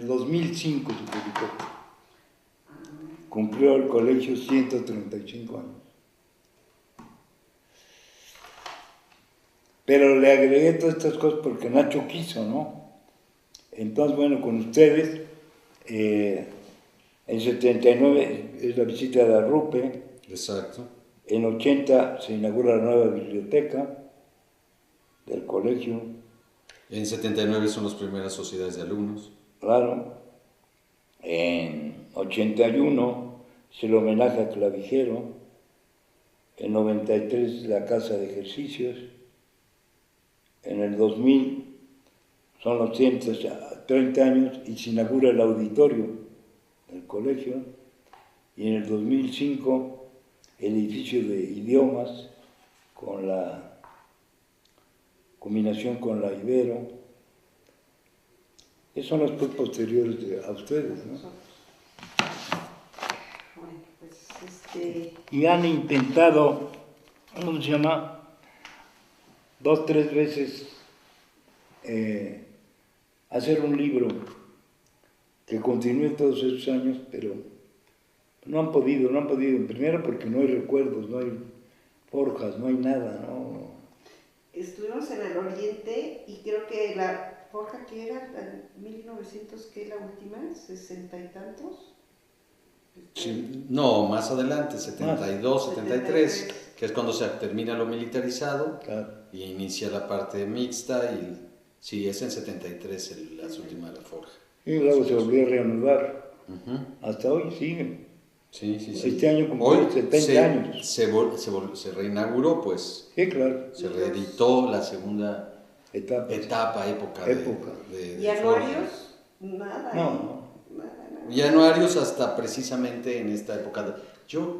el 2005 se publicó. Cumplió el colegio 135 años. Pero le agregué todas estas cosas porque Nacho quiso, ¿no? Entonces, bueno, con ustedes, en 79 es la visita de Arrupe. Exacto. En 80 se inaugura la nueva biblioteca del colegio. En 79 son las primeras sociedades de alumnos. Claro. En 81 es el homenaje a Clavijero. En 93 la casa de ejercicios. En el 2000 son los 130 años y se inaugura el auditorio del colegio. Y en el 2005 el edificio de idiomas con la combinación con la Ibero. Esos son los posteriores a ustedes, ¿no? Bueno, pues Y han intentado, ¿cómo se llama? 2, 3 veces hacer un libro que continúe todos esos años, pero no han podido, primero porque no hay recuerdos, no hay forjas, no hay nada, ¿no? Estuvimos en el Oriente y creo que la forja que era, 1900, ¿qué la última? ¿60 y tantos? Sí, no, más adelante, 72, 73, que es cuando se termina lo militarizado, Claro. y inicia la parte mixta, y sí, es en 73 las últimas de la forja. Y luego se volvió a reanudar. Uh-huh. Hasta hoy siguen. Sí. Este año cumplió 70 años. Se reinauguró, pues. Sí, claro. Se reeditó la segunda época de ¿Y anuarios? Nada. No. Nada. Y anuarios hasta precisamente en esta época.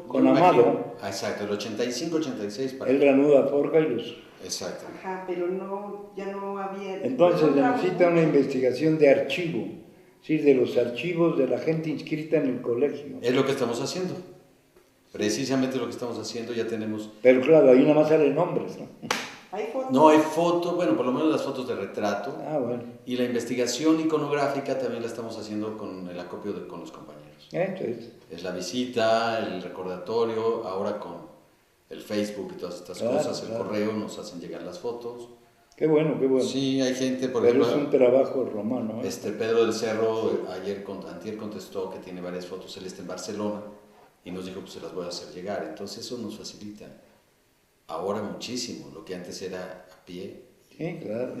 Con Amado. Exacto, el 85, 86. Él reanuda Forja y los... Exacto. Ajá, pero no, ya no había... Entonces necesita una investigación de archivo, sí, de los archivos de la gente inscrita en el colegio. Es lo que estamos haciendo. Precisamente lo que estamos haciendo, ya tenemos... Pero claro, ahí nada más salen nombres, ¿no? ¿Hay fotos? No hay fotos, bueno, por lo menos las fotos de retrato. Ah, bueno. Y la investigación iconográfica también la estamos haciendo con el acopio con los compañeros. Entonces, Es la visita, el recordatorio, ahora con el Facebook y todas estas cosas, el correo, nos hacen llegar las fotos. qué bueno. Sí, hay gente, por Pero ejemplo... es un trabajo romano. Pedro del Cerro, antier contestó que tiene varias fotos, él está en Barcelona, y nos dijo, pues se las voy a hacer llegar. Entonces eso nos facilita ahora muchísimo, lo que antes era a pie. Sí, claro.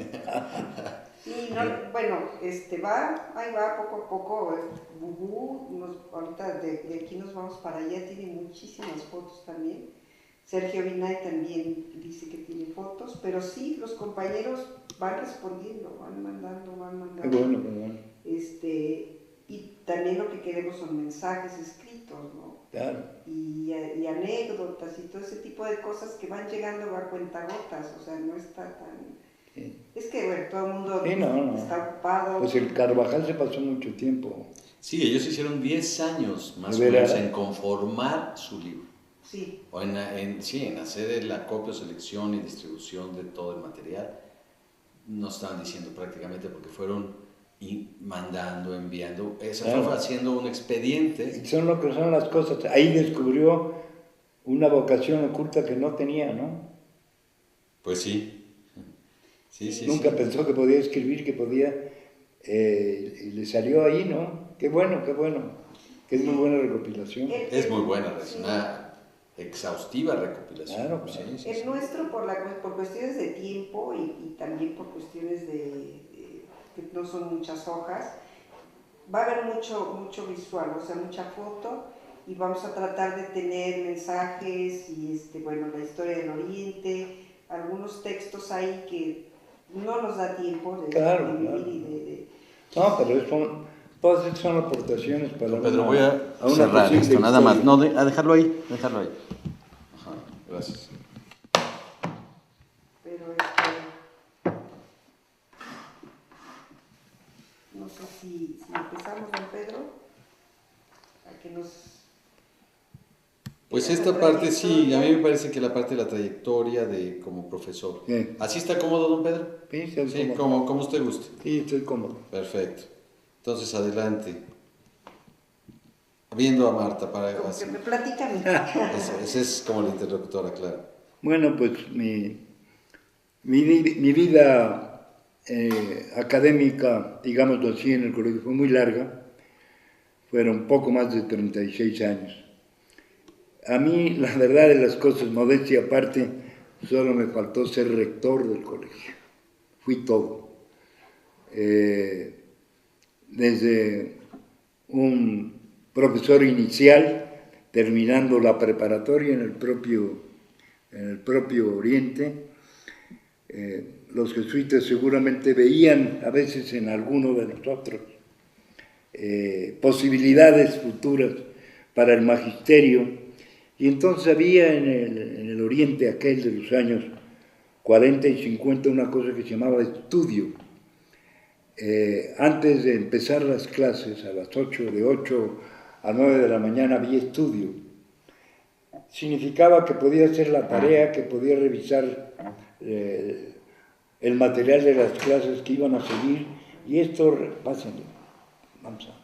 Y no, bueno, ahí va poco a poco. Ahorita de aquí nos vamos para allá, tiene muchísimas fotos también. Sergio Vinay también dice que tiene fotos, pero sí, los compañeros van respondiendo, van mandando. Qué bueno. Y también lo que queremos son mensajes escritos, ¿no? Claro. Y anécdotas y todo ese tipo de cosas que van llegando a cuentagotas, o sea, no está tan... Sí. Es que, bueno, todo el mundo está ocupado. Pues el Carvajal se pasó mucho tiempo. Sí, ellos hicieron 10 años más o menos en conformar su libro. Sí. O en hacer el acopio, selección y distribución de todo el material. Nos estaban diciendo prácticamente porque fueron mandando, enviando. Eso fue haciendo un expediente. Y son lo que son las cosas. Ahí descubrió una vocación oculta que no tenía, ¿no? Pues sí. Nunca pensó que podía escribir, que podía... y le salió ahí, ¿no? Qué bueno. Que es muy buena recopilación. Es muy buena, una exhaustiva recopilación. Claro. El nuestro, por cuestiones de tiempo y también por cuestiones de que no son muchas hojas, va a haber mucho visual, o sea, mucha foto, y vamos a tratar de tener mensajes y la historia del Oriente, algunos textos ahí que no nos da tiempo de vivir y de... No, pero todas estas son aportaciones para Pedro, voy a cerrar esto, nada más. No, a dejarlo ahí. Ajá, gracias. Pero no sé si empezamos, don Pedro, a que nos... Pues esta parte sí, a mí me parece que la parte de la trayectoria de como profesor. Sí. ¿Así está cómodo, don Pedro? Sí, como usted guste. Sí, estoy cómodo. Perfecto. Entonces, adelante. Viendo a Marta para... Como que me platican. Esa es como la interlocutora, claro. Bueno, pues mi vida académica, digámoslo así, en el colegio fue muy larga. Fueron poco más de 36 años. A mí, la verdad de las cosas, modestia aparte, solo me faltó ser rector del colegio. Fui todo. Desde un profesor inicial, terminando la preparatoria en el propio Oriente. Los jesuitas seguramente veían a veces en alguno de nosotros posibilidades futuras para el magisterio, y entonces había en el Oriente aquel de los años 40 y 50 una cosa que se llamaba estudio. Antes de empezar las clases, a las 8, de 8 a 9 de la mañana había estudio. Significaba que podía hacer la tarea, que podía revisar el material de las clases que iban a seguir, y esto, pásenle, vamos a...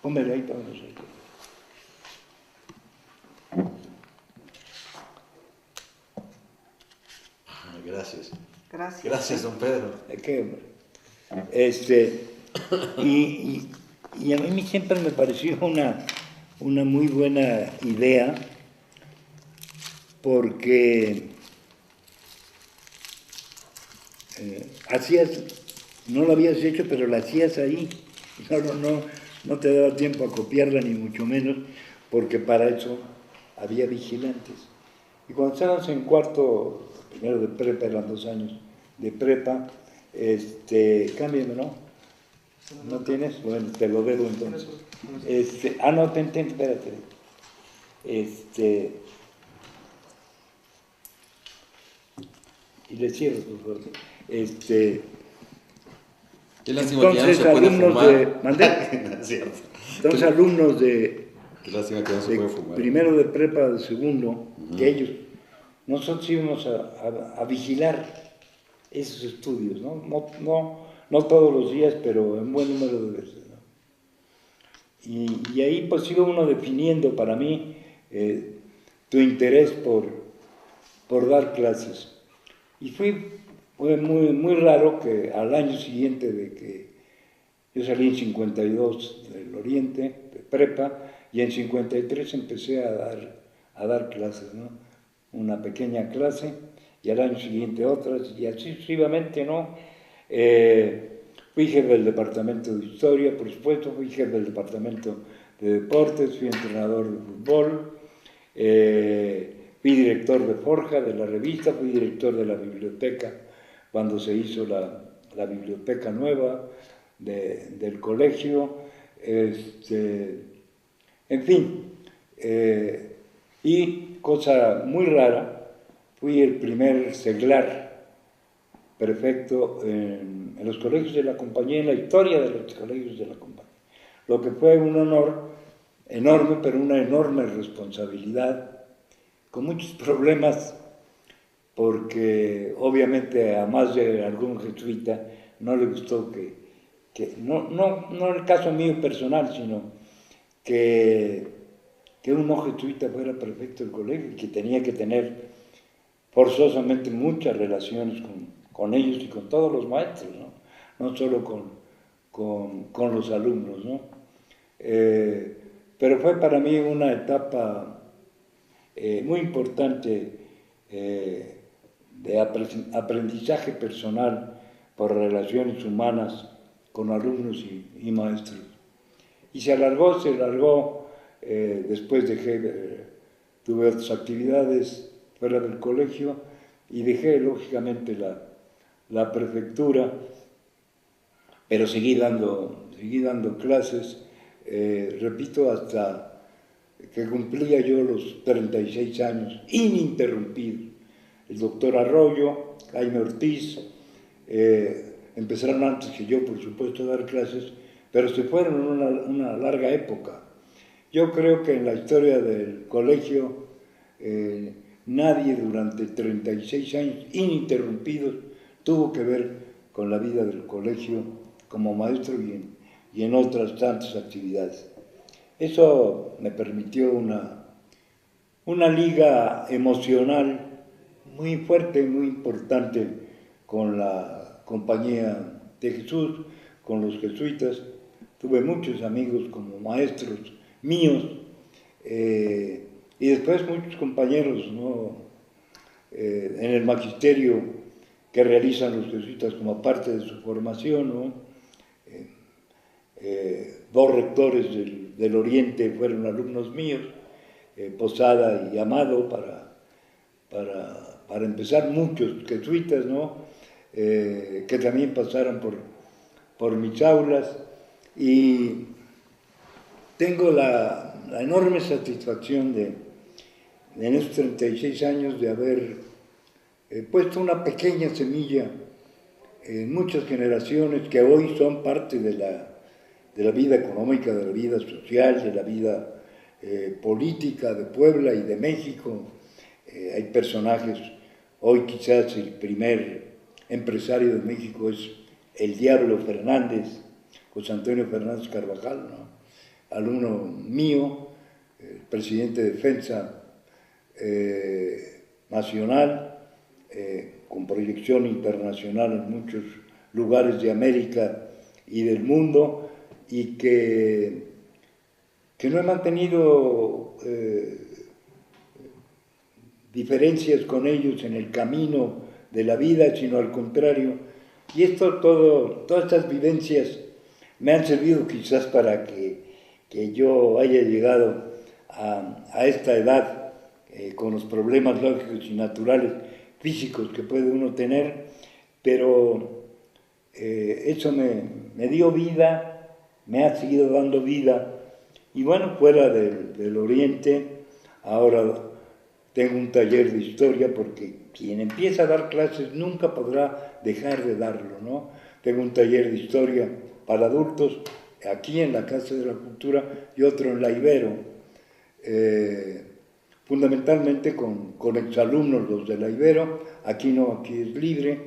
Póngale ahí para nosotros. Gracias. Gracias. Gracias, don Pedro. ¿Qué, hombre? Y a mí siempre me pareció una muy buena idea, porque no lo habías hecho, pero la hacías ahí. No te daba tiempo a copiarla, ni mucho menos, porque para eso había vigilantes. Y cuando estábamos en cuarto, primero de prepa, eran 2 años de prepa, cámbiame, ¿no? ¿No tienes? Bueno, te lo debo entonces. No, espérate. Y le cierro, por favor. Qué lástima que ya no se puede fumar. ¿Mandé? Cierto. Entonces, alumnos de Qué lástima que no se puede fumar. primero de prepa, de segundo, que ellos, nosotros íbamos a vigilar esos estudios, ¿no? No todos los días, pero en buen número de veces, ¿no? Y ahí pues iba uno definiendo para mí tu interés por dar clases. Y fue muy raro que al año siguiente de que yo salí en 52 del Oriente, de prepa, y en 53 empecé a dar clases, ¿no? Una pequeña clase, y al año siguiente otras, y así sucesivamente, ¿no? Fui jefe del departamento de historia, por supuesto, fui jefe del departamento de deportes, fui entrenador de fútbol, fui director de Forja, de la revista, fui director de la biblioteca cuando se hizo la biblioteca nueva del colegio, en fin, y cosa muy rara, fui el primer seglar prefecto en los colegios de la compañía, en la historia de los colegios de la compañía, lo que fue un honor enorme, pero una enorme responsabilidad, con muchos problemas, porque obviamente a más de algún jesuita no le gustó no el caso mío personal, sino que un no jesuita fuera prefecto del colegio y que tenía que tener forzosamente muchas relaciones con ellos y con todos los maestros, no solo con los alumnos, ¿no? Pero fue para mí una etapa muy importante de aprendizaje personal por relaciones humanas con alumnos y maestros. Y se alargó, después tuve otras actividades fuera del colegio y dejé lógicamente la prefectura, pero seguí dando clases, repito, hasta que cumplía yo los 36 años, ininterrumpidos. El doctor Arroyo, Jaime Ortiz, empezaron antes que yo, por supuesto, a dar clases, pero se fueron en una larga época. Yo creo que en la historia del colegio nadie durante 36 años ininterrumpidos tuvo que ver con la vida del colegio como maestro y en otras tantas actividades. Eso me permitió una liga emocional muy fuerte, muy importante con la Compañía de Jesús, con los jesuitas. Tuve muchos amigos como maestros míos y después muchos compañeros, ¿no? En el magisterio que realizan los jesuitas como parte de su formación, ¿no? Dos rectores del Oriente fueron alumnos míos, Posada y Amado, para empezar, muchos jesuitas, ¿no? Que también pasaron por mis aulas, y tengo la enorme satisfacción en estos 36 años de haber puesto una pequeña semilla en muchas generaciones que hoy son parte de la vida económica, de la vida social, de la vida política de Puebla y de México. Hay personajes, hoy quizás el primer empresario de México es el Diablo Fernández, José Antonio Fernández Carvajal, ¿no? Alumno mío, presidente de Defensa Nacional, con proyección internacional en muchos lugares de América y del mundo, y que no he mantenido diferencias con ellos en el camino de la vida, sino al contrario. Y todas estas vivencias me han servido quizás para que yo haya llegado a esta edad con los problemas lógicos y naturales físicos que puede uno tener, pero eso me dio vida, me ha seguido dando vida. Y bueno, fuera del Oriente, ahora tengo un taller de historia, porque quien empieza a dar clases nunca podrá dejar de darlo, ¿no? Tengo un taller de historia para adultos aquí en la Casa de la Cultura y otro en la Ibero, fundamentalmente con exalumnos, los de la Ibero. Aquí no, aquí es libre,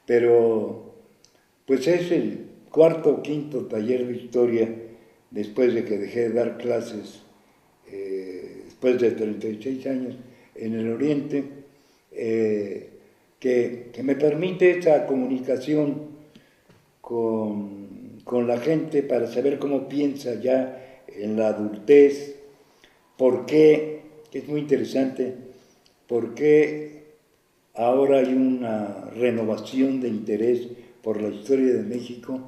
pero pues es el cuarto o quinto taller de historia después de que dejé de dar clases, después de 36 años en el Oriente, que me permite esa comunicación con la gente para saber cómo piensa ya en la adultez, por qué, que es muy interesante, por qué ahora hay una renovación de interés por la historia de México,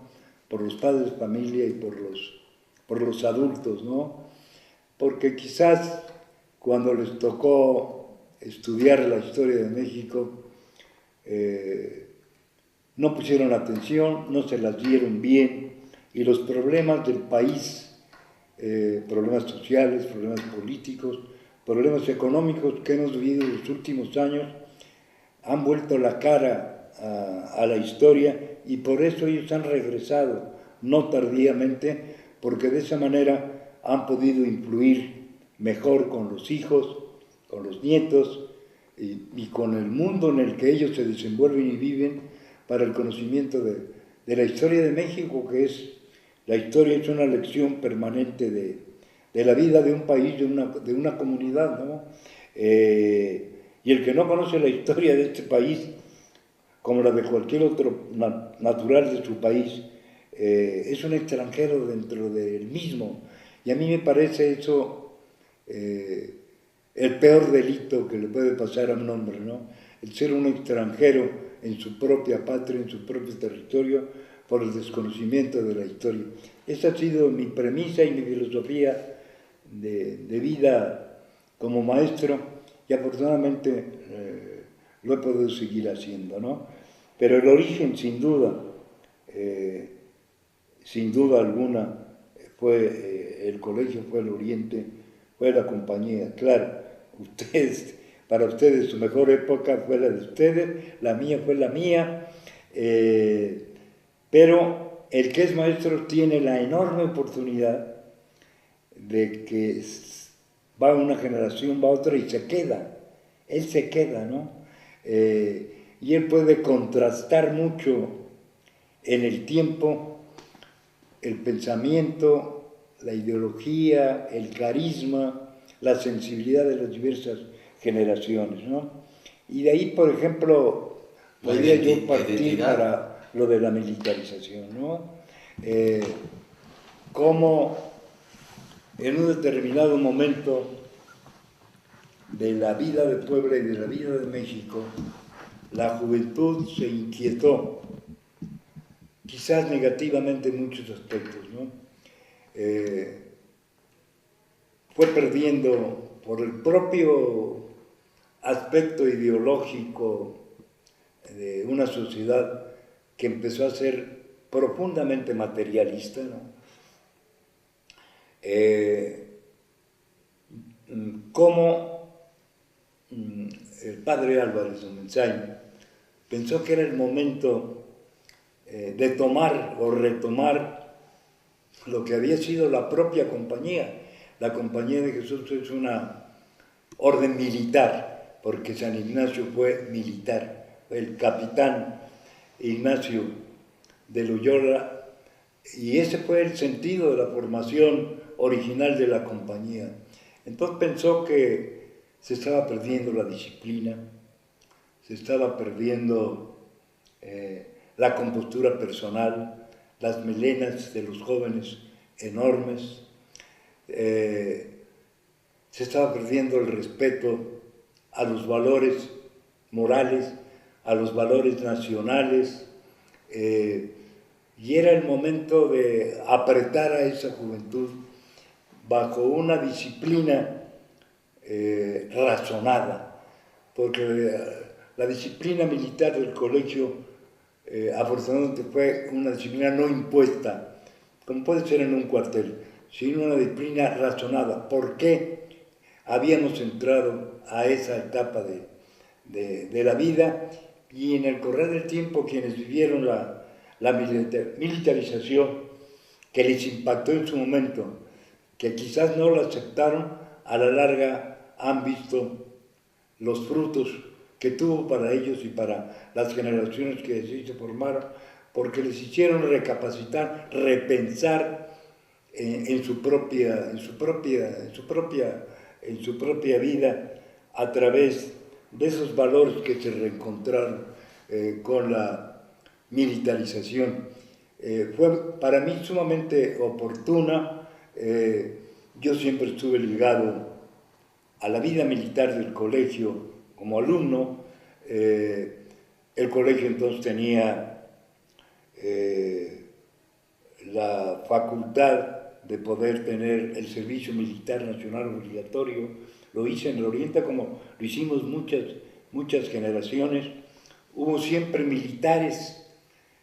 por los padres de familia y por los adultos, ¿no? Porque quizás cuando les tocó estudiar la historia de México, no pusieron atención, no se las dieron bien, y los problemas del país, problemas sociales, problemas políticos, problemas económicos que hemos vivido en los últimos años, han vuelto la cara a la historia, y por eso ellos han regresado, no tardíamente, porque de esa manera han podido influir mejor con los hijos, con los nietos y con el mundo en el que ellos se desenvuelven y viven, para el conocimiento de la historia de México, que la historia es una lección permanente de la vida de un país, de una comunidad, ¿no? Y el que no conoce la historia de este país, como la de cualquier otro natural de su país, es un extranjero dentro del mismo. Y a mí me parece eso el peor delito que le puede pasar a un hombre, ¿no? El ser un extranjero en su propia patria, en su propio territorio, por el desconocimiento de la historia. Esa ha sido mi premisa y mi filosofía de vida como maestro, y afortunadamente lo he podido seguir haciendo, ¿no? Pero el origen, sin duda alguna, fue el colegio, fue el Oriente, fue la compañía. Claro, para ustedes su mejor época fue la de ustedes, la mía fue la mía, pero el que es maestro tiene la enorme oportunidad de que va una generación, va otra y se queda, él se queda, ¿no? Y él puede contrastar mucho en el tiempo el pensamiento, la ideología, el carisma, la sensibilidad de las diversas generaciones, ¿no? Y de ahí, por ejemplo, podría yo partir para lo de la militarización, ¿no? Cómo en un determinado momento de la vida de Puebla y de la vida de México, la juventud se inquietó, quizás negativamente en muchos aspectos, ¿no? Fue perdiendo por el propio aspecto ideológico de una sociedad que empezó a ser profundamente materialista, ¿no? Cómo el padre Álvarez de Mensaña pensó que era el momento de tomar o retomar lo que había sido la propia compañía. La Compañía de Jesús es una orden militar, porque San Ignacio fue militar, el capitán Ignacio de Loyola, y ese fue el sentido de la formación original de la compañía. Entonces pensó que se estaba perdiendo la disciplina, se estaba perdiendo la compostura personal, las melenas de los jóvenes enormes, se estaba perdiendo el respeto a los valores morales, a los valores nacionales, y era el momento de apretar a esa juventud bajo una disciplina razonada, porque la disciplina militar del colegio afortunadamente fue una disciplina no impuesta, como puede ser en un cuartel, sino una disciplina razonada. ¿Por qué habíamos entrado a esa etapa de la vida? Y en el correr del tiempo quienes vivieron la militarización, que les impactó en su momento, que quizás no lo aceptaron, a la larga han visto los frutos que tuvo para ellos y para las generaciones que así se formaron, porque les hicieron recapacitar, repensar en su propia vida a través de esos valores que se reencontraron con la militarización. Fue para mí sumamente oportuna. Yo siempre estuve ligado a la vida militar del colegio como alumno. El colegio entonces tenía la facultad de poder tener el servicio militar nacional obligatorio. Lo hice en el Oriente como lo hicimos muchas generaciones. Hubo siempre militares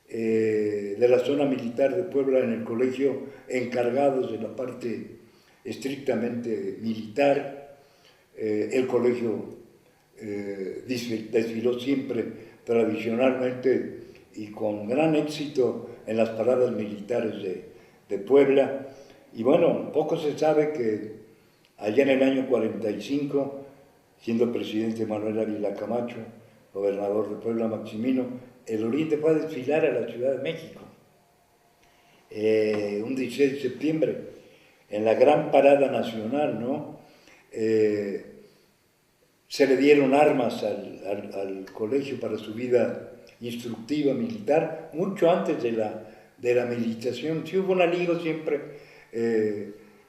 de la zona militar de Puebla en el colegio encargados de la parte estrictamente militar. El colegio desfiló siempre tradicionalmente y con gran éxito en las paradas militares de Puebla. Y bueno, poco se sabe que allá en el año 45, siendo presidente Manuel Ávila Camacho, gobernador de Puebla Maximino, el Oriente fue a desfilar a la Ciudad de México. Un 16 de septiembre, en la gran parada nacional, ¿no? Se le dieron armas al colegio para su vida instructiva militar, mucho antes de la militarización. Sí hubo un alío siempre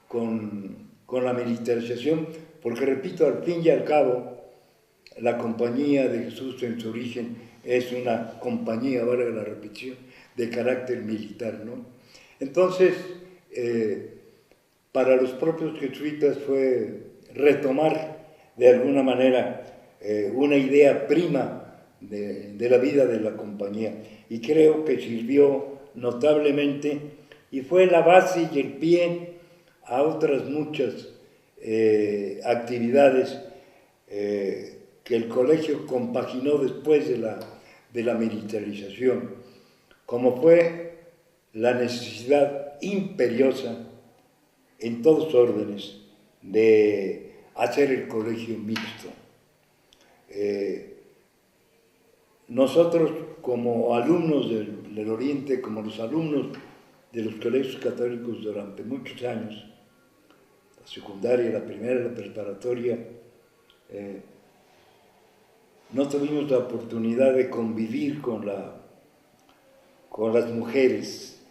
con la militarización, porque repito, al fin y al cabo, la Compañía de Jesús en su origen es una compañía, valga la repetición, de carácter militar, ¿no? Entonces, para los propios jesuitas fue retomar de alguna manera una idea prima de la vida de la compañía, y creo que sirvió notablemente y fue la base y el pie a otras muchas actividades que el colegio compaginó después de la militarización, como fue la necesidad imperiosa en todos órdenes de hacer el colegio mixto. Nosotros como alumnos el Oriente, como los alumnos de los colegios católicos durante muchos años, la secundaria, la primera, la preparatoria, no tuvimos la oportunidad de convivir con las mujeres.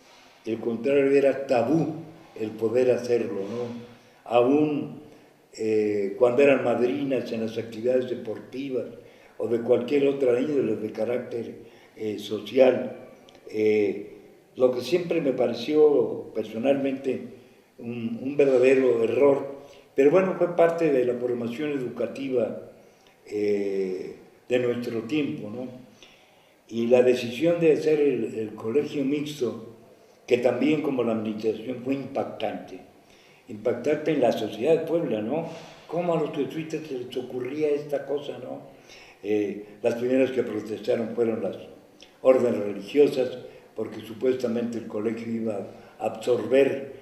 Al contrario, era tabú el poder hacerlo, ¿no? Aún cuando eran madrinas en las actividades deportivas o de cualquier otra índole de carácter social. Lo que siempre me pareció personalmente un verdadero error, pero bueno, fue parte de la formación educativa de nuestro tiempo, ¿no? Y la decisión de hacer el colegio mixto, que también como la administración fue impactante en la sociedad de Puebla, ¿no? ¿Cómo a los jesuitas se les ocurría esta cosa, ¿no? Las primeras que protestaron fueron las órdenes religiosas, porque supuestamente el colegio iba a absorber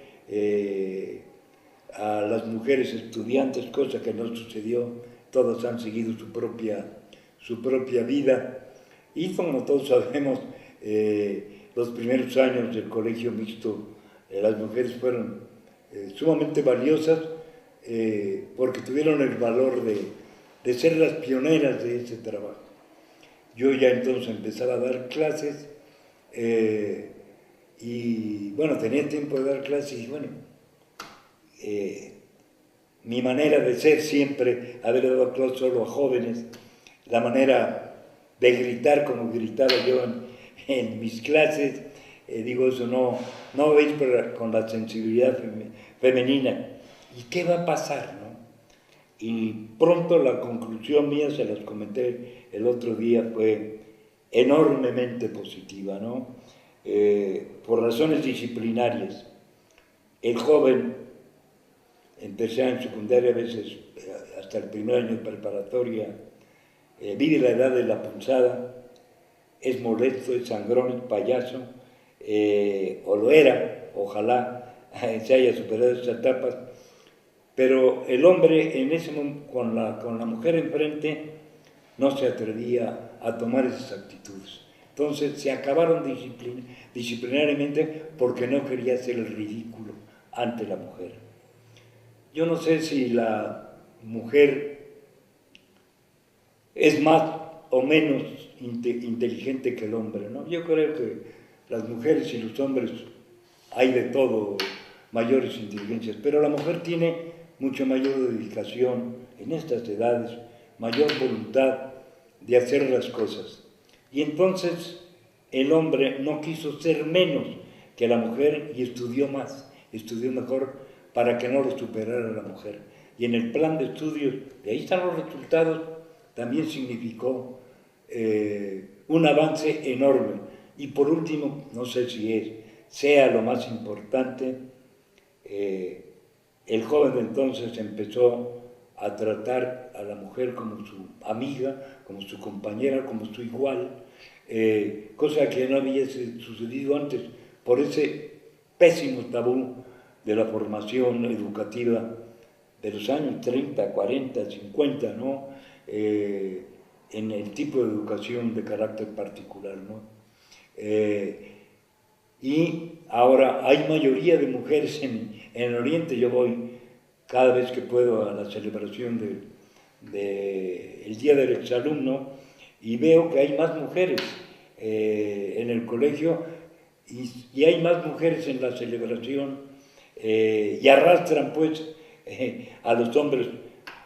a las mujeres estudiantes, cosa que no sucedió. Todas han seguido su propia vida. Y como todos sabemos, los primeros años del colegio mixto, las mujeres fueron sumamente valiosas porque tuvieron el valor de ser las pioneras de ese trabajo. Yo ya entonces empezaba a dar clases y bueno, tenía tiempo de dar clases y bueno, mi manera de ser siempre, haber dado clases solo a jóvenes, la manera de gritar como gritaba yo en mis clases, digo eso no va a ir con la sensibilidad femenina. ¿Y qué va a pasar, no? Y pronto la conclusión mía, se las comenté el otro día, fue enormemente positiva, ¿no? Por razones disciplinarias. El joven, empecé en secundaria, a veces hasta el primer año de preparatoria, vive la edad de la punzada, es molesto, es sangrón, es payaso, o lo era, ojalá se haya superado esas etapas, pero el hombre en ese momento, con la mujer enfrente, no se atrevía a tomar esas actitudes. Entonces se acabaron disciplinariamente porque no quería hacer el ridículo ante la mujer. Yo no sé si la mujer es más o menos inteligente que el hombre, ¿no? Yo creo que las mujeres y los hombres hay de todo, mayores inteligencias, pero la mujer tiene mucho mayor dedicación en estas edades, mayor voluntad de hacer las cosas. Y entonces el hombre no quiso ser menos que la mujer y estudió más, estudió mejor para que no lo superara la mujer. Y en el plan de estudios, de ahí están los resultados, también significó un avance enorme. Y por último, no sé si sea lo más importante, el joven de entonces empezó a tratar a la mujer como su amiga, como su compañera, como su igual, cosa que no había sucedido antes por ese pésimo tabú de la formación educativa de los años 30, 40, 50, ¿no? En el tipo de educación de carácter particular, ¿no? Y ahora hay mayoría de mujeres en el Oriente. Yo voy cada vez que puedo a la celebración del Día del Exalumno y veo que hay más mujeres en el colegio y hay más mujeres en la celebración y arrastran pues a los hombres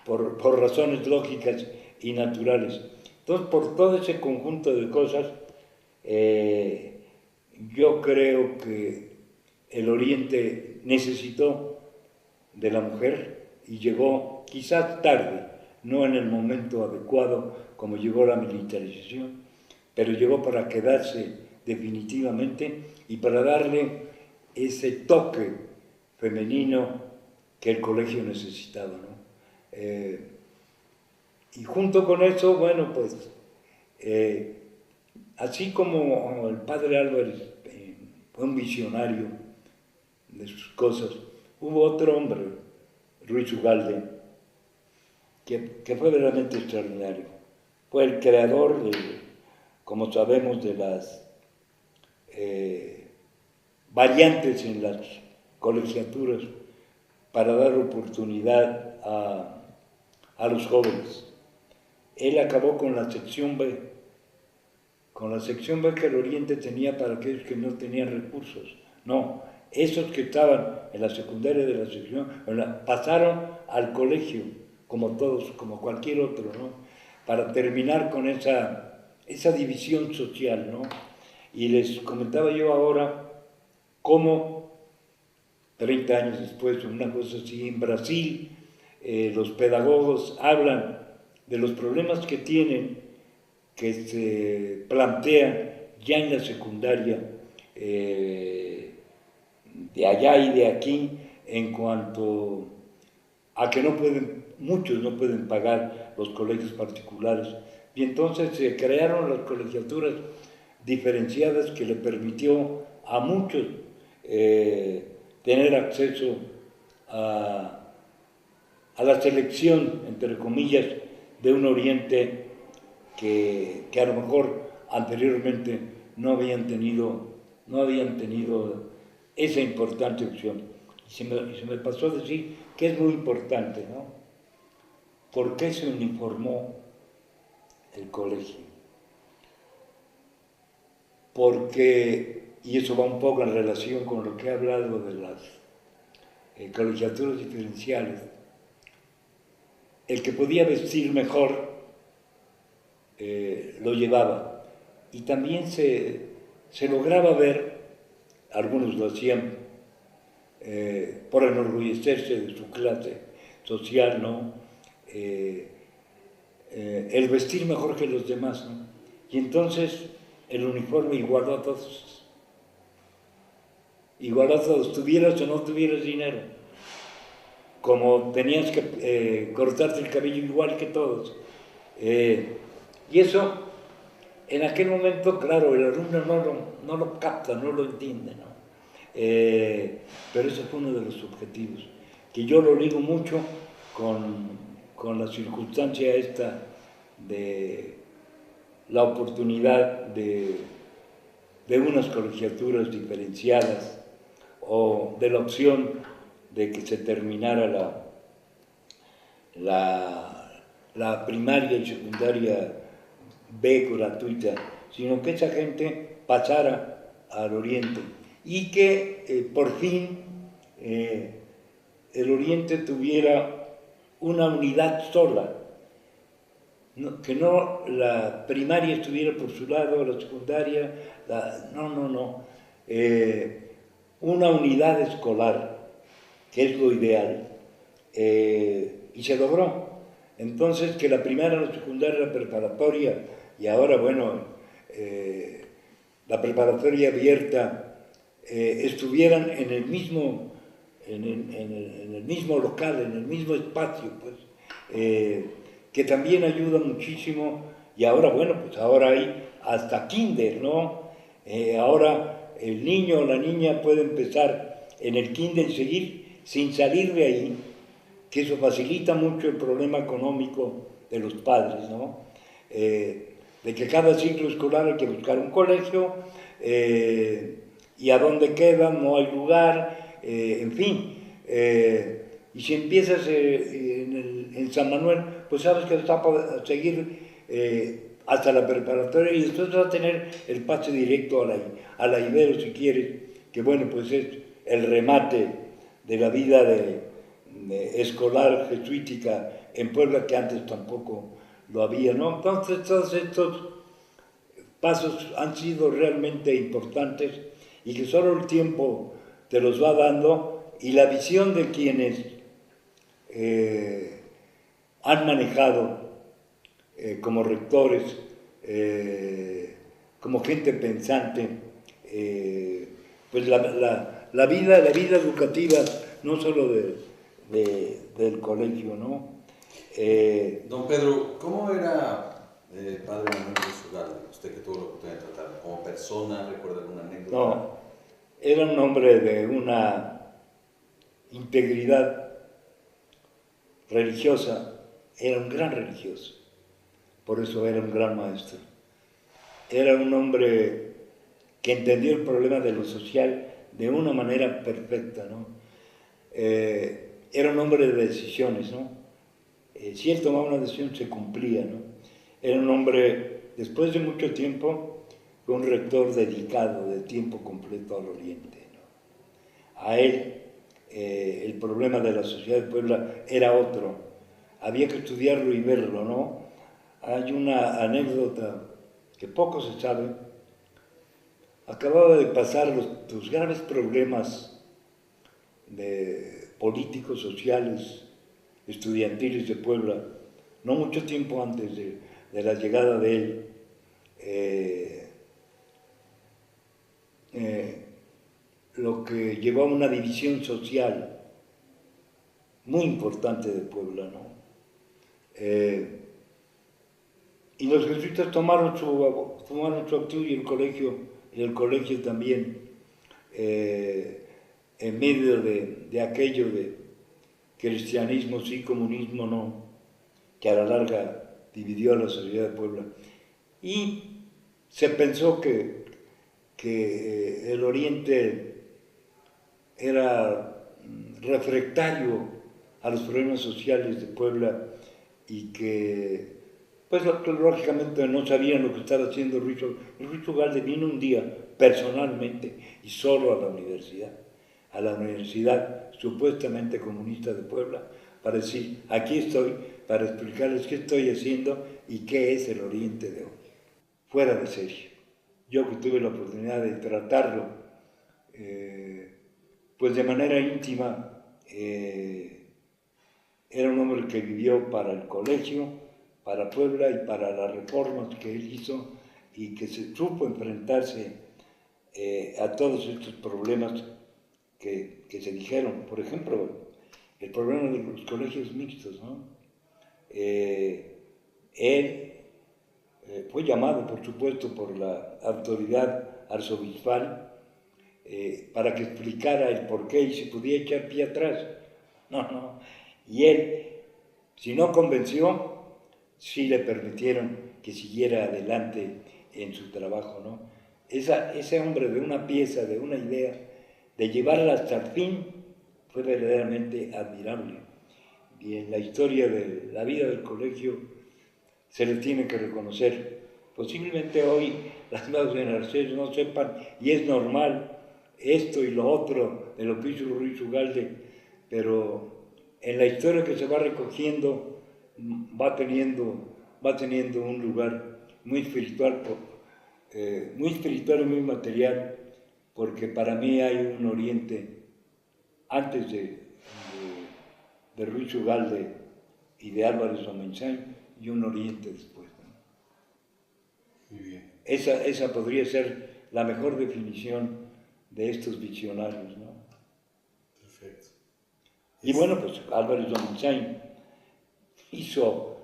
por razones lógicas y naturales. Entonces, por todo ese conjunto de cosas, yo creo que el Oriente necesitó de la mujer y llegó quizás tarde, no en el momento adecuado como llegó la militarización, pero llegó para quedarse definitivamente y para darle ese toque femenino que el colegio necesitaba, ¿no? Y junto con eso, bueno, pues, así como el padre Álvarez fue un visionario de sus cosas, hubo otro hombre, Ruiz Ugalde, que fue verdaderamente extraordinario. Fue el creador, como sabemos, de las variantes en las colegiaturas para dar oportunidad a los jóvenes. Él acabó con la sección B, que el Oriente tenía para aquellos que no tenían recursos. No, esos que estaban en la secundaria de la sección, pasaron al colegio, como todos, como cualquier otro, ¿no? Para terminar con esa división social, ¿no? Y les comentaba yo ahora cómo 30 años después, una cosa así, en Brasil, los pedagogos hablan de los problemas que tienen, que se plantean ya en la secundaria, de allá y de aquí, en cuanto a que muchos no pueden pagar los colegios particulares. Y entonces se crearon las colegiaturas diferenciadas que le permitió a muchos tener acceso a la selección, entre comillas, de un Oriente que a lo mejor anteriormente no habían tenido esa importante opción. Y se me pasó a decir que es muy importante, ¿no? ¿Por qué se uniformó el colegio? Porque, y eso va un poco en relación con lo que he hablado de las colegiaturas diferenciales, el que podía vestir mejor lo llevaba. Y también se lograba ver, algunos lo hacían por enorgullecerse de su clase social, ¿no? El vestir mejor que los demás, ¿no? Y entonces el uniforme igualó a todos. Tuvieras o no tuvieras dinero. Como tenías que cortarte el cabello igual que todos. Y eso, en aquel momento, claro, el alumno no lo capta, no lo entiende, ¿no? Pero ese fue uno de los objetivos, que yo lo ligo mucho con la circunstancia esta de la oportunidad de unas colegiaturas diferenciadas o de la opción de que se terminara la primaria y secundaria B gratuita, sino que esa gente pasara al Oriente y que por fin el Oriente tuviera una unidad sola, que no la primaria estuviera por su lado, la secundaria, una unidad escolar, que es lo ideal, y se logró. Entonces, que la primaria, la secundaria, la preparatoria, y ahora, bueno, la preparatoria abierta, estuvieran en el mismo local, en el mismo espacio, pues, que también ayuda muchísimo. Y ahora, bueno, pues ahora hay hasta kinder, ¿no? Ahora el niño o la niña puede empezar en el kinder y seguir sin salir de ahí, que eso facilita mucho el problema económico de los padres, ¿no? De que cada ciclo escolar hay que buscar un colegio, y a dónde queda, no hay lugar, en fin. Y si empiezas en San Manuel, pues sabes que está para seguir hasta la preparatoria y después vas a tener el pase directo a la Ibero, si quieres, que bueno, pues es el remate de la vida escolar jesuítica en Puebla, que antes tampoco lo había, ¿no? Entonces todos estos pasos han sido realmente importantes y que solo el tiempo te los va dando, y la visión de quienes han manejado como rectores, como gente pensante, pues la vida educativa, no solo del colegio, ¿no? Don Pedro, ¿cómo era padre Manuel Jesús Ugalde? Usted que tuvo la oportunidad de tratar como persona, ¿recuerda alguna anécdota? No, era un hombre de una integridad religiosa, era un gran religioso, por eso era un gran maestro. Era un hombre que entendió el problema de lo social de una manera perfecta, ¿no? Era un hombre de decisiones, ¿no? Si él tomaba una decisión, se cumplía, ¿no? Era un hombre, después de mucho tiempo, fue un rector dedicado de tiempo completo al Oriente, ¿no? A él, el problema de la sociedad de Puebla era otro. Había que estudiarlo y verlo, ¿no? Hay una anécdota que poco se sabe. Acababa de pasar los graves problemas políticos, sociales, estudiantiles de Puebla, no mucho tiempo antes de la llegada de él. Lo que llevó a una división social muy importante de Puebla, ¿no? Y los jesuitas tomaron su actitud y el colegio también, en medio de aquello de cristianismo sí, comunismo no, que a la larga dividió a la sociedad de Puebla. Y se pensó que el Oriente era refractario a los problemas sociales de Puebla y que, pues lógicamente no sabían lo que estaba haciendo Ruiz Ugalde. Vino un día personalmente y solo a la universidad supuestamente comunista de Puebla, para decir, aquí estoy, para explicarles qué estoy haciendo y qué es el Oriente de hoy. Fuera de serie. Yo que tuve la oportunidad de tratarlo, pues de manera íntima, era un hombre que vivió para el colegio, para Puebla y para las reformas que él hizo y que se supo enfrentarse a todos estos problemas que se dijeron. Por ejemplo, el problema de los colegios mixtos, ¿no? Él fue llamado, por supuesto, por la autoridad arzobispal para que explicara el porqué y si podía echar pie atrás. No. Y él, si no convenció, sí le permitieron que siguiera adelante en su trabajo, ¿no? Ese hombre de una pieza, de una idea, de llevarla hasta el fin, fue verdaderamente admirable. Y en la historia de la vida del colegio se le tiene que reconocer. Posiblemente hoy las nuevas generaciones no sepan, y es normal, esto y lo otro de lo que hizo Ruiz Ugalde, pero en la historia que se va recogiendo va teniendo un lugar muy espiritual, muy espiritual y muy material, porque para mí hay un Oriente antes de Ruiz Ugalde y de Álvarez Omenchain y un Oriente después, ¿no? Muy bien. Esa podría ser la mejor definición de estos visionarios, ¿no? Perfecto. Y bueno, pues Álvarez Omenchain hizo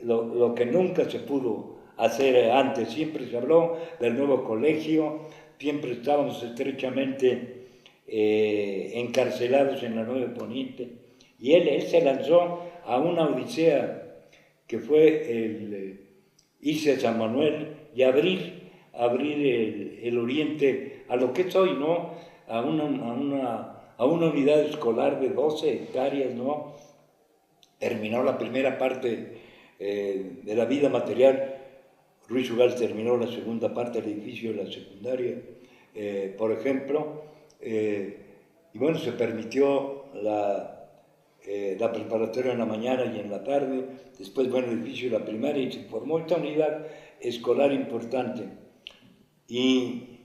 lo que nunca se pudo hacer antes. Siempre se habló del nuevo colegio, siempre estábamos estrechamente encarcelados en la Nueva Poniente. Y él se lanzó a una odisea que fue irse a San Manuel y abrir el Oriente a lo que es hoy, ¿no? A una unidad escolar de 12 hectáreas, ¿no? Terminó la primera parte de la vida material. Ruiz Ugalde terminó la segunda parte del edificio de la secundaria, por ejemplo, y bueno, se permitió la preparatoria en la mañana y en la tarde, después, bueno, el edificio de la primaria, y se formó esta unidad escolar importante. Y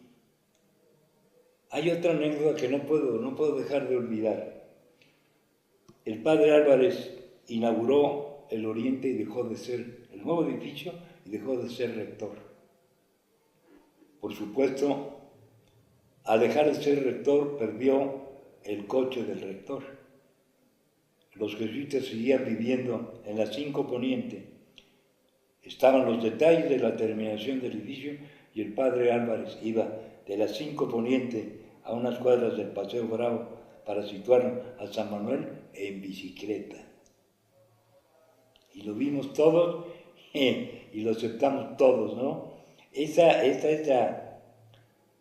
hay otra anécdota que no puedo dejar de olvidar. El padre Álvarez inauguró el Oriente y dejó de ser el nuevo edificio y dejó de ser rector. Por supuesto, al dejar de ser rector, perdió el coche del rector. Los jesuitas seguían viviendo en la 5 Poniente. Estaban los detalles de la terminación del edificio y el padre Álvarez iba de la 5 Poniente a unas cuadras del Paseo Bravo para situarnos a San Manuel en bicicleta. Y lo vimos todos y lo aceptamos todos, ¿no? Esa es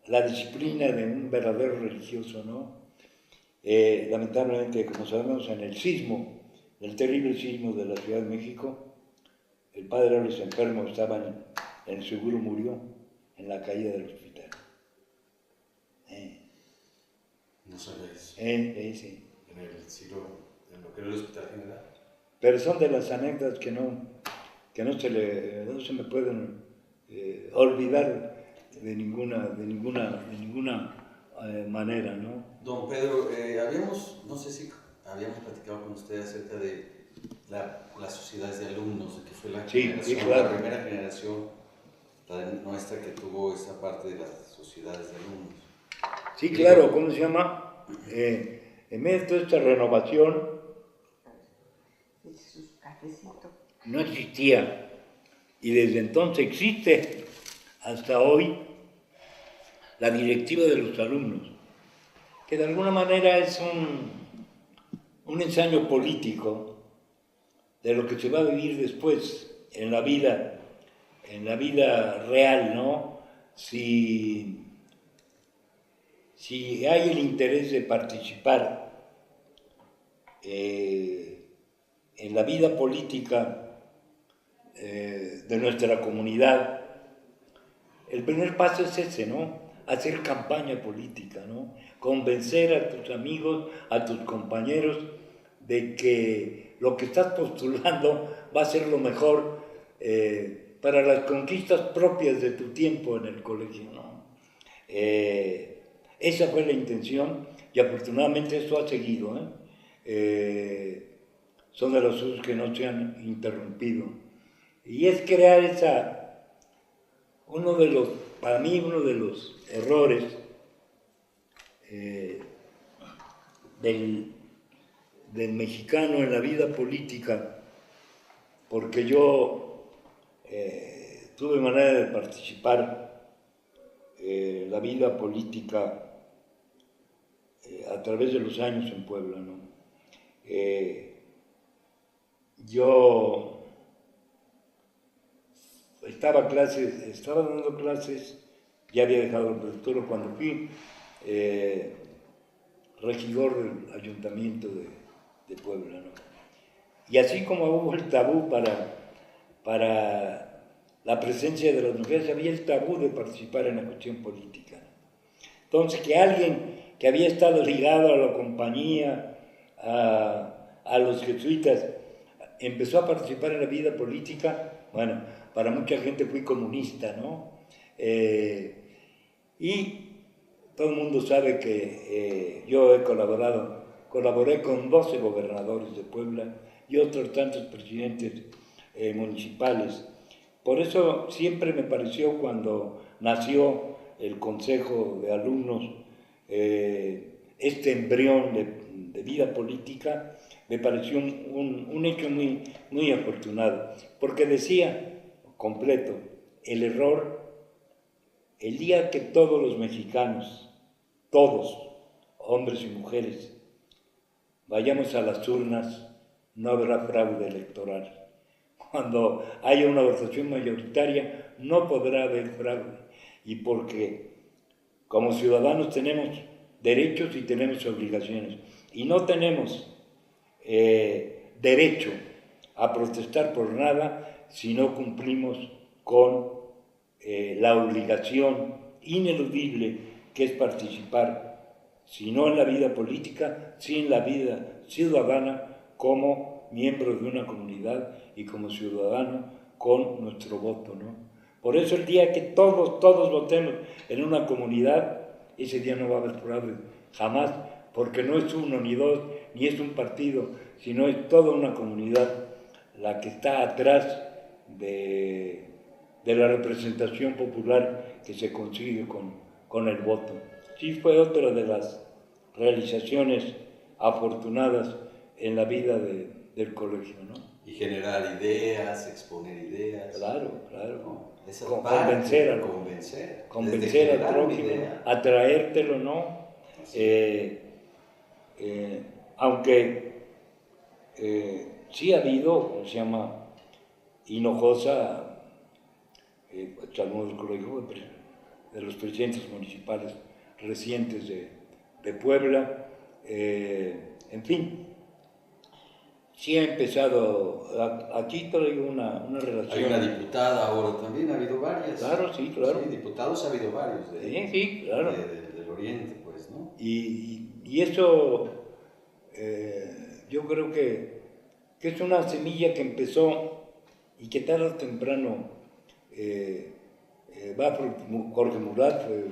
la disciplina de un verdadero religioso, ¿no? Lamentablemente, como sabemos, en el sismo, el terrible sismo de la Ciudad de México, el padre Ores enfermo estaba en el seguro, murió en la caída del hospital. No sabía eso. Sí. En el siglo, en lo que era el Hospital General. Pero son de las anécdotas que no se me pueden olvidar de ninguna manera, ¿no? Don Pedro, no sé si habíamos platicado con usted acerca de las sociedades de alumnos, que fue la claro. La primera generación, nuestra, que tuvo esa parte de las sociedades de alumnos. Sí, claro, ¿cómo se llama? En medio de toda esta renovación no existía, y desde entonces existe hasta hoy la directiva de los alumnos, que de alguna manera es un ensayo político de lo que se va a vivir después en la vida real, ¿no? Si hay el interés de participar en la vida política de nuestra comunidad, el primer paso es ese, ¿no? Hacer campaña política, ¿no? Convencer a tus amigos, a tus compañeros de que lo que estás postulando va a ser lo mejor para las conquistas propias de tu tiempo en el colegio, ¿no? Esa fue la intención y afortunadamente esto ha seguido, son de los usos que no se han interrumpido. Y es crear para mí uno de los errores del mexicano en la vida política, porque yo tuve manera de participar en la vida política a través de los años en Puebla, ¿no? Yo estaba dando clases, ya había dejado el rectorado cuando fui regidor del ayuntamiento de Puebla, ¿no? Y así como hubo el tabú para la presencia de las mujeres, había el tabú de participar en la cuestión política. Entonces, que alguien que había estado ligado a la compañía, a los jesuitas, empezó a participar en la vida política, bueno, para mucha gente fui comunista, ¿no? Y todo el mundo sabe que yo colaboré con 12 gobernadores de Puebla y otros tantos presidentes municipales. Por eso siempre me pareció, cuando nació el Consejo de Alumnos, este embrión de vida política, me pareció un hecho muy, muy afortunado, porque decía completo, el error, el día que todos los mexicanos, todos, hombres y mujeres, vayamos a las urnas, no habrá fraude electoral. Cuando haya una votación mayoritaria, no podrá haber fraude. Y porque como ciudadanos tenemos derechos y tenemos obligaciones. Y no tenemos derecho a protestar por nada si no cumplimos con la obligación ineludible que es participar, si no en la vida política, sí en la vida ciudadana, como miembro de una comunidad y como ciudadano con nuestro voto, ¿no? Por eso el día que todos votemos en una comunidad, ese día no va a haber fraude, jamás, porque no es uno ni dos, ni es un partido, sino es toda una comunidad la que está atrás de la representación popular que se consigue con el voto. Sí, fue otra de las realizaciones afortunadas en la vida del colegio, ¿no? Y generar ideas, exponer ideas. Claro. ¿No? Convencer al prójimo, atraértelo, ¿no? Aunque sí ha habido, como se llama, Hinojosa, algunos del colegio de los presidentes municipales recientes de Puebla. En fin, sí ha empezado, aquí traigo una relación. Hay una diputada ahora también, ha habido varias. Claro, sí, claro. Sí, diputados ha habido varios Sí, claro. del Oriente, pues, ¿no? Y eso yo creo que es una semilla que empezó y que tarde o temprano Jorge Murat fue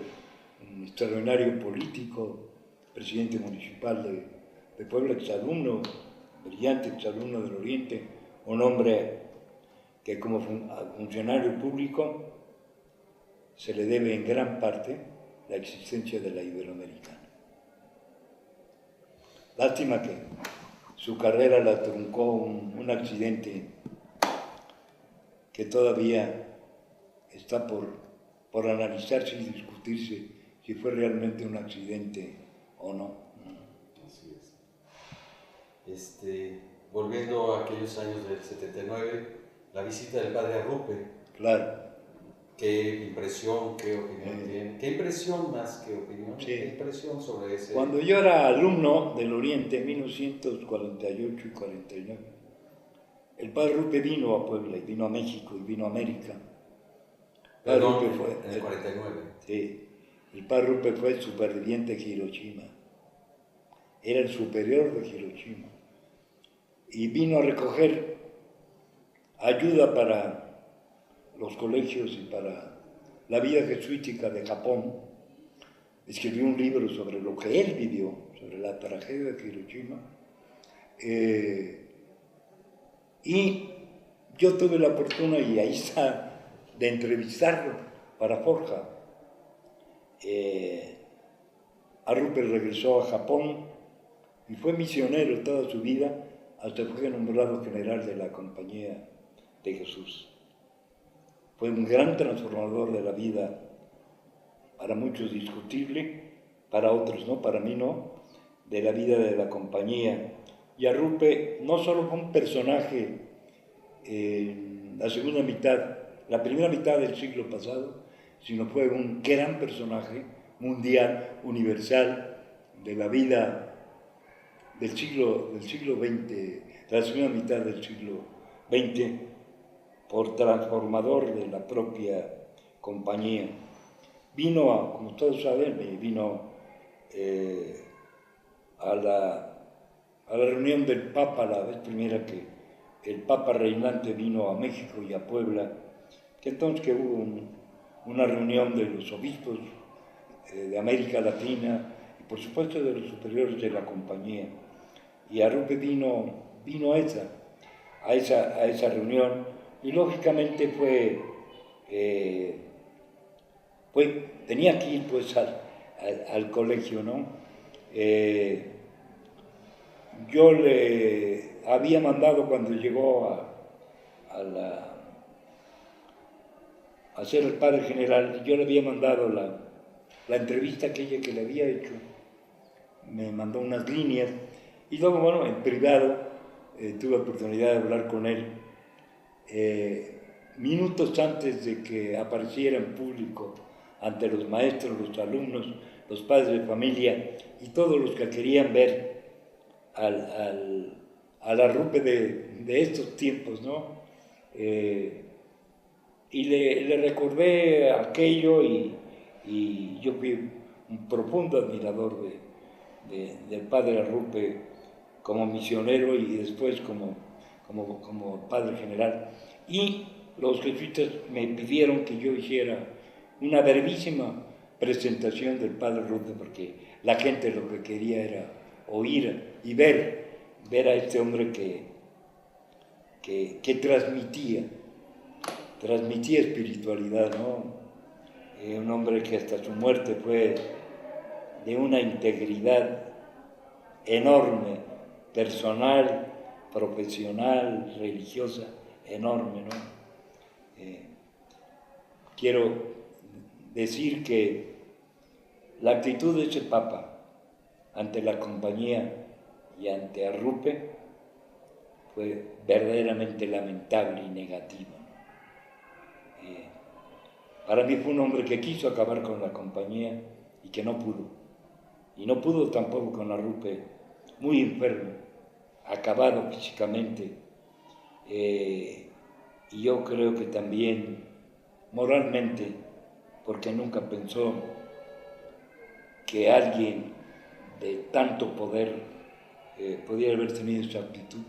un extraordinario político, presidente municipal de Puebla, exalumno, brillante exalumno del Oriente, un hombre que como funcionario público se le debe en gran parte la existencia de la Iberoamericana. Lástima que su carrera la truncó un accidente que todavía está por analizarse y discutirse si fue realmente un accidente o no. Así es. Volviendo a aquellos años del 79, la visita del padre Arrupe. Claro. ¿Qué impresión, qué opinión tiene? ¿Qué impresión más que opinión? Sí. ¿Qué impresión sobre ese? Cuando yo era alumno del Oriente en 1948 y 49, el padre Arrupe vino a Puebla y vino a México y vino a América. Perdón, en el 49. Sí, el padre Arrupe fue el superviviente de Hiroshima. Era el superior de Hiroshima. Y vino a recoger ayuda para los colegios y para la vida jesuítica de Japón. Escribió un libro sobre lo que él vivió, sobre la tragedia de Hiroshima. Y yo tuve la fortuna, y ahí está, de entrevistarlo para Forja. Arrupe regresó a Japón y fue misionero toda su vida hasta que fue nombrado general de la Compañía de Jesús. Fue un gran transformador de la vida, para muchos discutible, para otros no, para mí no, de la vida de la compañía. Y Arrupe no solo fue un personaje en la segunda mitad, la primera mitad del siglo pasado, sino fue un gran personaje mundial, universal, de la vida del siglo XX, de la segunda mitad del siglo XX, por transformador de la propia compañía. Vino, como todos saben, vino a la reunión del Papa, la vez primera que el Papa reinante vino a México y a Puebla, que entonces que hubo una reunión de los obispos de América Latina y por supuesto de los superiores de la compañía. Y Arrupe vino a esa reunión y lógicamente tenía que ir pues al colegio, ¿no? Yo le había mandado cuando llegó a ser el padre general, yo le había mandado la entrevista aquella que le había hecho, me mandó unas líneas y luego, bueno, en privado tuve oportunidad de hablar con él minutos antes de que apareciera en público ante los maestros, los alumnos, los padres de familia y todos los que querían ver al Arrupe de estos tiempos, ¿no? Y le recordé aquello y yo fui un profundo admirador del padre Arrupe como misionero y después como padre general. Y los jesuitas me pidieron que yo hiciera una brevísima presentación del padre Arrupe porque la gente lo que quería era oír y ver a este hombre que transmitía espiritualidad, ¿no? Un hombre que hasta su muerte fue de una integridad enorme, personal, profesional, religiosa, enorme, ¿no? Quiero decir que la actitud de ese Papa ante la compañía y ante Arrupe fue verdaderamente lamentable y negativa, ¿no? Para mí fue un hombre que quiso acabar con la compañía y que no pudo. Y no pudo tampoco con la Rupe, muy enfermo, acabado físicamente. Y yo creo que también moralmente, porque nunca pensó que alguien de tanto poder podía haber tenido esa actitud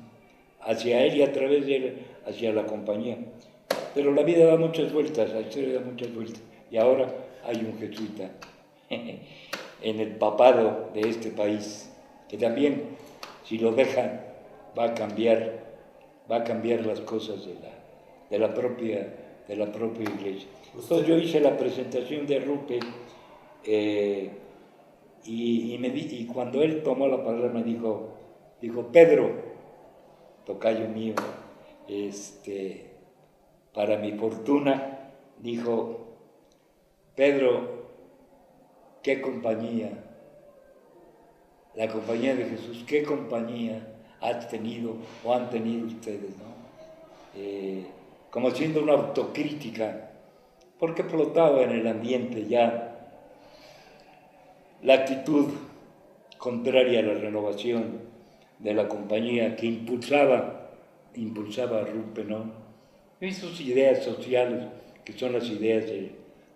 hacia él y a través de él hacia la compañía. Pero la vida da muchas vueltas, la historia da muchas vueltas. Y ahora hay un jesuita en el papado de este país, que también, si lo dejan, va a cambiar las cosas de la propia iglesia. Entonces yo hice la presentación de Rupe y cuando él tomó la palabra me dijo, Pedro, tocayo mío, para mi fortuna, dijo, Pedro, qué compañía, la compañía de Jesús, qué compañía has tenido o han tenido ustedes, ¿no? Como haciendo una autocrítica, porque flotaba en el ambiente ya la actitud contraria a la renovación de la compañía que impulsaba a Rupe, ¿no? Y sus ideas sociales, que son las ideas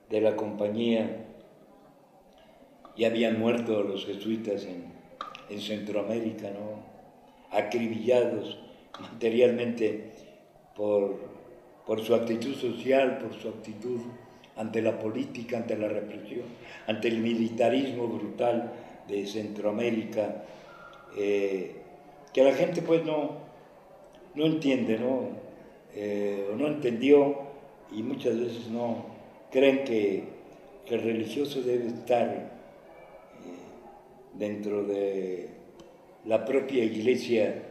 de la compañía. Ya habían muerto los jesuitas en Centroamérica, ¿no? Acribillados materialmente por su actitud social, por su actitud ante la política, ante la represión, ante el militarismo brutal de Centroamérica, que la gente pues no entiende, ¿no? O no entendió y muchas veces no creen que el religioso debe estar dentro de la propia iglesia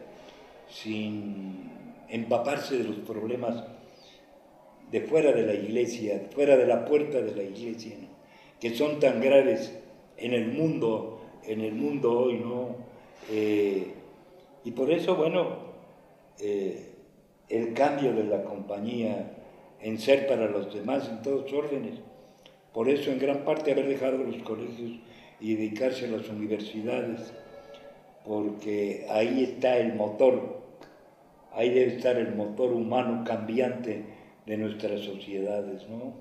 sin empaparse de los problemas de fuera de la iglesia, fuera de la puerta de la iglesia, ¿no? Que son tan graves en el mundo hoy, ¿no? Y por eso, bueno, el cambio de la compañía en ser para los demás en todos órdenes, por eso en gran parte haber dejado los colegios y dedicarse a las universidades, porque ahí está el motor, ahí debe estar el motor humano cambiante de nuestras sociedades, ¿no?